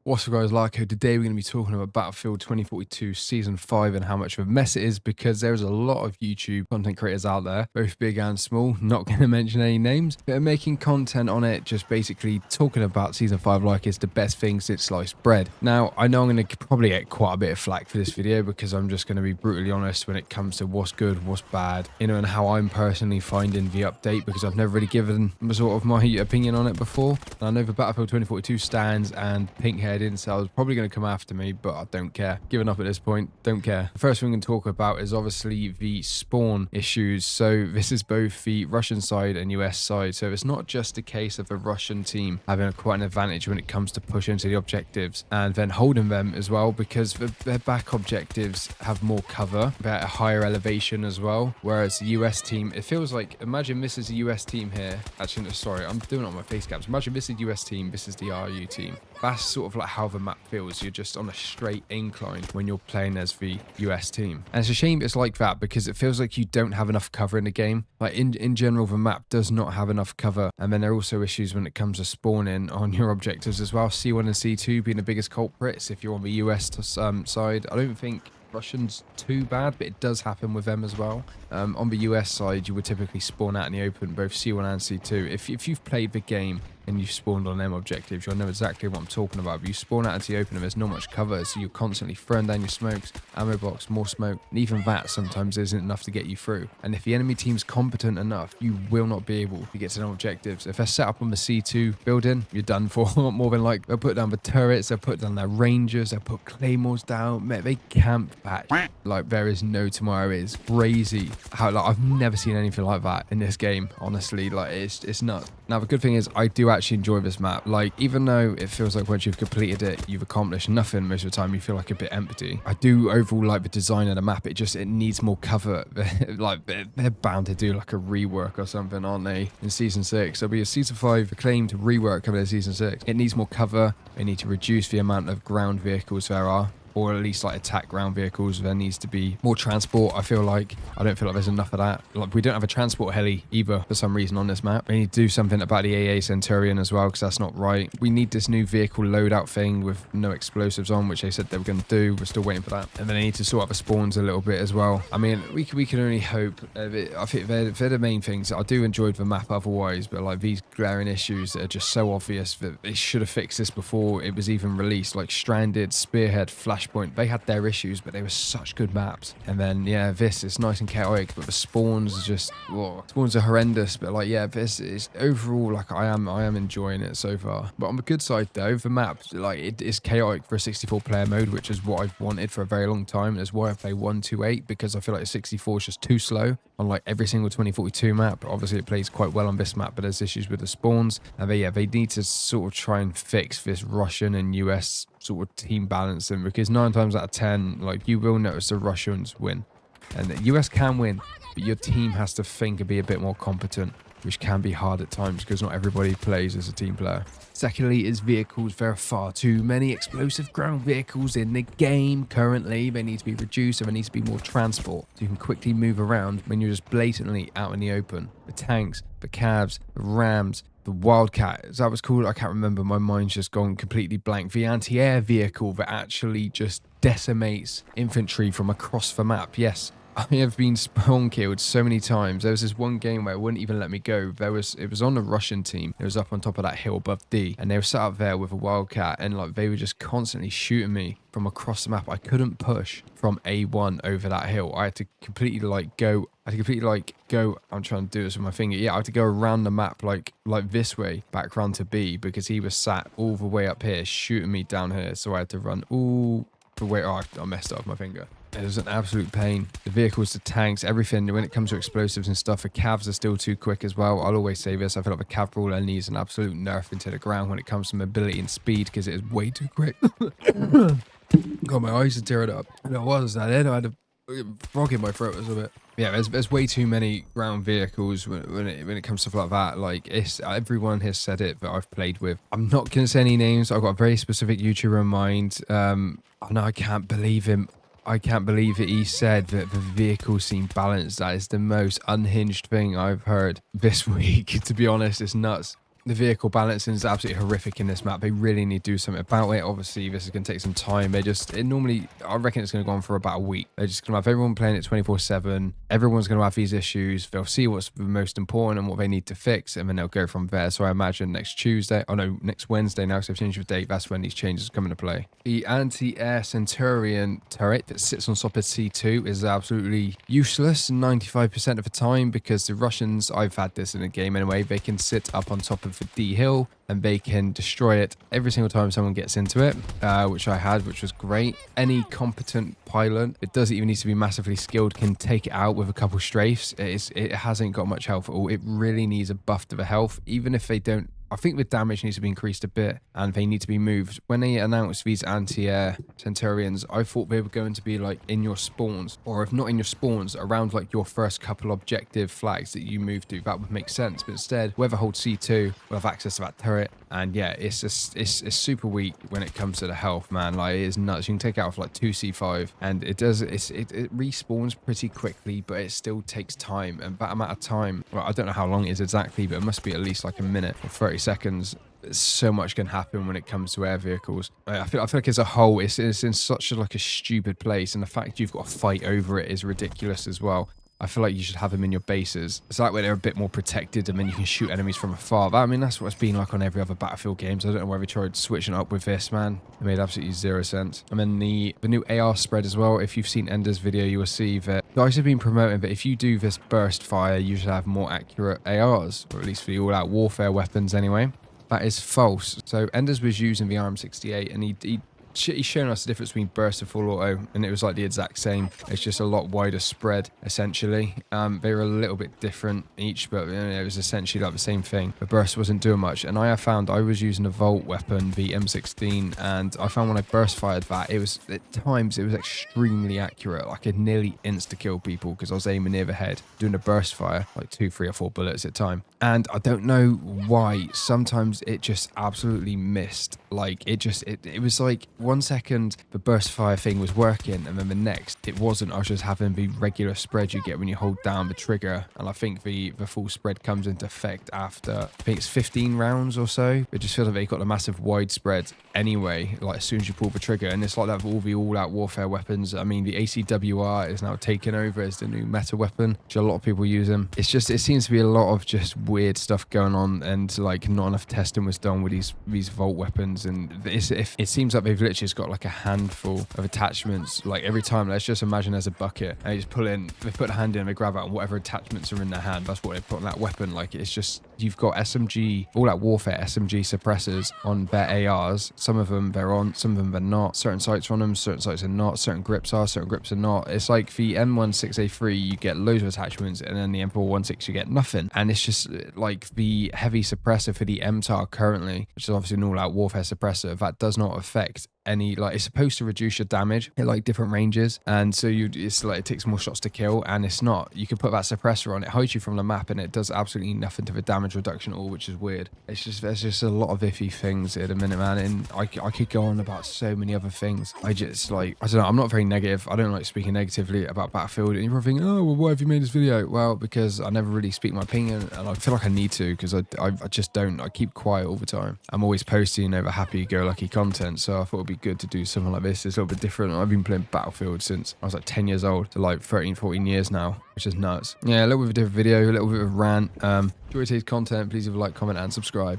What's up guys, Larco. Today we're going to be talking about Battlefield 2042 Season 5 and how much of a mess it is, because there's a lot of YouTube content creators out there, both big and small, not going to mention any names, but are making content on it, just basically talking about Season 5 like it's the best thing since sliced bread. Now, I know I'm going to probably get quite a bit of flack for this video because I'm just going to be brutally honest when it comes to what's good, what's bad, and how I'm personally finding the update, because I've never really given sort of my opinion on it before. And I know the Battlefield 2042 stands and Pinkhead incels probably going to come after me, but I don't care. Giving up at this point, don't care. The first thing we can talk about is obviously the spawn issues. So this is both the Russian side and US side. So it's not just a case of the Russian team having quite an advantage when it comes to pushing to the objectives and then holding them as well, because their back objectives have more cover. They're at a higher elevation as well. Whereas the US team, it feels like, imagine this is a US team here. Actually, no, sorry, I'm doing it on my face caps. Imagine this is the US team, this is the RU team. That's sort of like how the map feels. You're just on a straight incline when you're playing as the US team. And it's a shame it's like that, because it feels like you don't have enough cover in the game. Like in general, the map does not have enough cover. And then there are also issues when it comes to spawning on your objectives as well. C1 and C2 being the biggest culprits if you're on the US side. I don't think Russians too bad, but it does happen with them as well. On the US side, you would typically spawn out in the open, both C1 and C2. If you've played the game and you spawned on them objectives, you'll know exactly what I'm talking about. But you spawn out into the open and there's not much cover, so you're constantly throwing down your smokes, ammo box, more smoke, and even that sometimes isn't enough to get you through. And if the enemy team's competent enough, you will not be able to get to them objectives. If they're set up on the C2 building, you're done for. More than like, they'll put down the turrets, they'll put down their rangers, they'll put claymores down. Mate, they camp that like there is no tomorrow. It's crazy how, like, I've never seen anything like that in this game, honestly. Like, it's nuts. Now, the good thing is I do actually enjoy this map. Like, even though it feels like once you've completed it, you've accomplished nothing most of the time, you feel like a bit empty. I do overall like the design of the map. It needs more cover. Like, they're bound to do like a rework or something, aren't they, in Season 6? There'll be a Season 5 acclaimed rework coming in Season 6. It needs more cover. They need to reduce the amount of ground vehicles there are, or at least like attack ground vehicles. There needs to be more transport. I don't feel like there's enough of that. Like, we don't have a transport heli either for some reason on this map. We need to do something about the AA Centurion as well, because that's not right. We need this new vehicle loadout thing with no explosives on, which they said they were going to do. We're still waiting for that. And then they need to sort out the spawns a little bit as well. I mean, we can only hope. I think they're the main things. I do enjoy the map otherwise, but like these glaring issues that are just so obvious that they should have fixed this before it was even released. Like Stranded, Spearhead, Flashpoint, they had their issues, but they were such good maps. And then yeah, this is nice and chaotic, but the spawns are just, whoa, spawns are horrendous. But like, yeah, this is overall, like, I am enjoying it so far. But on the good side though, the map, like, it is chaotic for a 64 player mode, which is what I've wanted for a very long time. That's why I play 128, because I feel like 64 is just too slow on like every single 2042 map. Obviously it plays quite well on this map, but there's issues with the spawns. And they need to sort of try and fix this Russian and US sort of team balancing, because 9 times out of 10, like, you will notice the Russians win. And the US can win, but your team has to think and be a bit more competent, which can be hard at times because not everybody plays as a team player. Secondly is vehicles. There are far too many explosive ground vehicles in the game currently. They need to be reduced, and there needs to be more transport so you can quickly move around when you're just blatantly out in the open. The tanks, the cabs, the rams, the Wildcat, is that was called? I can't remember. My mind's just gone completely blank. The anti-air vehicle that actually just decimates infantry from across the map. Yes, I have been spawn killed so many times. There was this one game where it wouldn't even let me go. It was on the Russian team. It was up on top of that hill above D, and they were sat up there with a Wildcat, and like, they were just constantly shooting me from across the map. I couldn't push from A1 over that hill. I had to completely go. I'm trying to do this with my finger. Yeah, I had to go around the map like this way, back round to B, because he was sat all the way up here shooting me down here. So I had to run all the way. Oh, I messed up with my finger. It was an absolute pain. The vehicles, the tanks, everything. When it comes to explosives and stuff, the cavs are still too quick as well. I'll always say this. I feel like the cav brawler needs an absolute nerf into the ground when it comes to mobility and speed, because it is way too quick. God, my eyes are tearing up. And it was that it. I had a frog in my throat or something. Yeah, there's way too many ground vehicles when it comes to stuff like that. Like, everyone has said it that I've played with. I'm not going to say any names. I've got a very specific YouTuber in mind. I can't believe him. I can't believe that he said that the vehicles seem balanced. That is the most unhinged thing I've heard this week. To be honest, it's nuts. The vehicle balancing is absolutely horrific in this map. They really need to do something about it. Obviously, this is going to take some time. I reckon it's going to go on for about a week. They're just going to have everyone playing it 24/7. Everyone's going to have these issues. They'll see what's the most important and what they need to fix, and then they'll go from there. So I imagine next Wednesday now, so they've changed the date. That's when these changes come into play. The anti-air Centurion turret that sits on top of C2 is absolutely useless 95% of the time, because the Russians, I've had this in a game anyway, they can sit up on top of the D hill and they can destroy it every single time someone gets into it, which I had, which was great. Any competent pilot, it doesn't even need to be massively skilled, can take it out with a couple strafes. It hasn't got much health at all. It really needs a buff to the health, even if they don't. I think the damage needs to be increased a bit and they need to be moved. When they announced these anti-air Centurions, I thought they were going to be like in your spawns, or if not in your spawns, around like your first couple objective flags that you move to. That would make sense. But instead, whoever holds C2 will have access to that turret. And yeah, it's super weak when it comes to the health, man. Like, it is nuts. You can take it out for like 2 C5 and it respawns pretty quickly, but it still takes time. And that amount of time, well, I don't know how long it is exactly, but it must be at least like a minute or 30 seconds. So much can happen when it comes to air vehicles. I feel like as a whole, it's in such a stupid place, and the fact you've got to fight over it is ridiculous as well. I feel like you should have them in your bases. So that way they're a bit more protected, and then you can shoot enemies from afar. That's what it's been like on every other Battlefield games. I don't know why they tried switching up with this, man. It made absolutely zero sense. And then the new AR spread as well. If you've seen Ender's video, you will see that guys have been promoting that if you do this burst fire, you should have more accurate ARs, or at least for the all-out warfare weapons anyway. That is false. So Enders was using the RM68, and he's shown us the difference between burst and full auto, and it was like the exact same. It's just a lot wider spread, essentially. They were a little bit different each, but it was essentially like the same thing. The burst wasn't doing much, and I found I was using a Volt weapon, the M16, and I found when I burst fired that, at times it was extremely accurate. I could nearly insta-kill people because I was aiming near the head, doing a burst fire, like 2, 3, or 4 bullets at a time. And I don't know why, sometimes it just absolutely missed. Like, it was like 1 second the burst fire thing was working, and then the next it wasn't. I was just having the regular spread you get when you hold down the trigger, and I think the full spread comes into effect after, I think it's 15 rounds or so. It just feels like they got a massive wide spread anyway, like as soon as you pull the trigger. And it's like that with all the all-out warfare weapons. I mean, the ACWR is now taken over as the new meta weapon, which a lot of people use them. It seems to be a lot of just weird stuff going on, and like not enough testing was done with these Volt weapons. And it seems like they've literally just got like a handful of attachments. Like every time, let's just imagine there's a bucket, and they put a hand in, they grab out, and whatever attachments are in their hand, that's what they put on that weapon. Like, it's just, you've got SMG, all-out warfare SMG suppressors on their ARs. Some of them they're on, some of them they're not. Certain sights are on them, certain sights are not. Certain grips are, certain grips are not. It's like the M16A3, you get loads of attachments, and then the M416 you get nothing. And it's just like the heavy suppressor for the MTAR currently, which is obviously an all-out warfare suppressor, that does not affect any, like, it's supposed to reduce your damage at like different ranges, and so it's like it takes more shots to kill, and it's not. You can put that suppressor on, it hides you from the map, and it does absolutely nothing to the damage reduction at all, which is weird. There's just a lot of iffy things at the minute, man, and I could go on about so many other things. I don't know, I'm not very negative. I don't like speaking negatively about Battlefield, and you're probably thinking, oh, well, why have you made this video? Well, because I never really speak my opinion, and I feel like I need to, because I just don't. I keep quiet all the time. I'm always posting over happy-go-lucky content, so I thought it'd be good to do something like this. It's a little bit different. I've been playing Battlefield since I was like 10 years old, to like 13, 14 years now, which is nuts. Yeah, a little bit of a different video, a little bit of a rant. Enjoy today's content. Please leave a like, comment, and subscribe.